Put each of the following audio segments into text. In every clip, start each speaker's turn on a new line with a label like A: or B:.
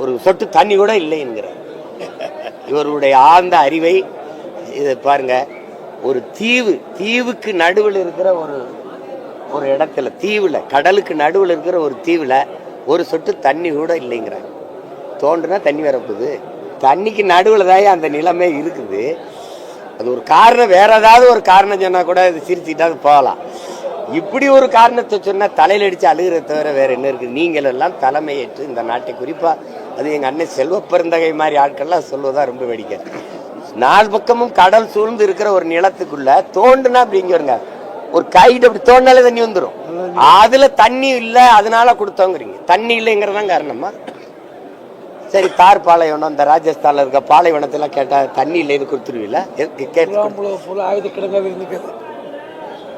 A: ஒரு சொட்டு தண்ணி கூட இல்லைங்கிறார். இவருடைய ஆழ்ந்த அறிவை இதை பாருங்க. ஒரு தீவுக்கு நடுவில் இருக்கிற ஒரு இடத்துல, தீவுல கடலுக்கு நடுவில் இருக்கிற ஒரு தீவுல ஒரு சொட்டு தண்ணி கூட இல்லைங்கிறாங்க. தோண்டுனா தண்ணி வரப்போகுது. தண்ணிக்கு நடுவில் தான் அந்த நிலைமை இருக்குது. அது ஒரு காரணம், வேற ஏதாவது ஒரு காரணம் சொன்னா கூட இது சிரிச்சுக்கிட்டாது போகலாம். இப்படி ஒரு காரணத்தை சொன்னா தலையில் அடிச்சு அழுகிறத தவிர வேற என்ன இருக்குது? நீங்கள் எல்லாம் தலைமையேற்று இந்த நாட்டை, குறிப்பா அது எங்க அண்ணன் செல்வ பெருந்தகை மாதிரி ஆட்கள்லாம் சொல்வதா ரொம்ப வேடிக்கை. 4 பக்கமும் கடல் சூழ்ந்து இருக்கிற ஒரு நிலத்துக்குள்ள தோண்டுனா அப்படிங்கிறங்க, ஒரு கைட்டு அப்படி தோண்டினாலே தண்ணி வந்துடும். அதுல தண்ணி இல்லை, அதனால கொடுத்தோங்கிறீங்க. தண்ணி இல்லைங்கிறதான் காரணமா? சரி, தார் பாலைவனம், இந்த ராஜஸ்தான்ல இருக்க பாலைவனத்தெல்லாம் கேட்டா தண்ணி இல்லைன்னு கொடுத்துருவீங்களா?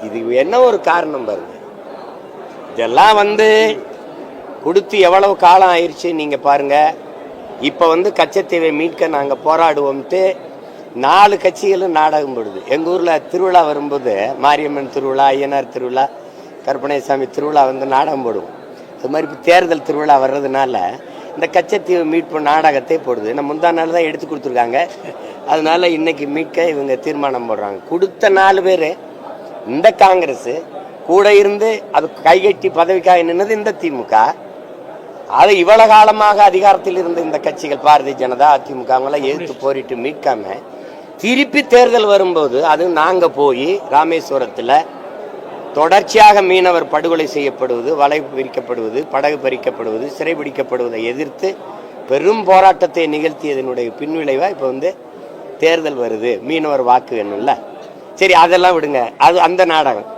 A: இது என்ன ஒரு காரணம் பாருங்க. இதெல்லாம் கொடுத்து எவ்வளவு காலம் ஆயிடுச்சு நீங்க பாருங்க. இப்ப கச்சத்தீவை மீட்க நாங்க போராடுவோம்ட்டு 4 கட்சிகளும் நாடகம் போடுது. எங்க ஊர்ல திருவிழா வரும்போது, மாரியம்மன் திருவிழா, ஐயனார் திருவிழா, கருப்பணசாமி திருவிழா நாடகம் போடுவோம். அது மாதிரி இப்போ தேர்தல் திருவிழா வர்றதுனால இந்த கச்சத்தீவு மீட்பு நாடகத்தை போடுது. நம்ம முந்தா நாள் தான் எடுத்து கொடுத்துருக்காங்க. அதனால இன்னைக்கு மீட்க இவங்க தீர்மானம் போடுறாங்க. கொடுத்த 4 பேர் இந்த காங்கிரஸ் கூட இருந்து அது கைகட்டி பதவிக்காக நின்னது இந்த திமுக. அது இவ்வளவு காலமாக அதிகாரத்தில் இருந்த இந்த கட்சிகள், பாரதிய ஜனதா, அதிமுக, அவங்களாம் எதிர்த்து போரிட்டு மீட்காம திருப்பி தேர்தல் வரும்போது அது நாங்க போய் ராமேஸ்வரத்துல தொடர்ச்சியாக மீனவர் படுகொலை செய்யப்படுவது, வலை பிரிக்கப்படுவது, படகு பறிக்கப்படுவது, சிறைபிடிக்கப்படுவதை எதிர்த்து பெரும் போராட்டத்தை நிகழ்த்தியதனுடைய பின்விளைவா இப்ப தேர்தல் வருது. மீனவர் வாக்கு வேணும்ல. சரி, அதெல்லாம் விடுங்க. அது அந்த நாடகம்.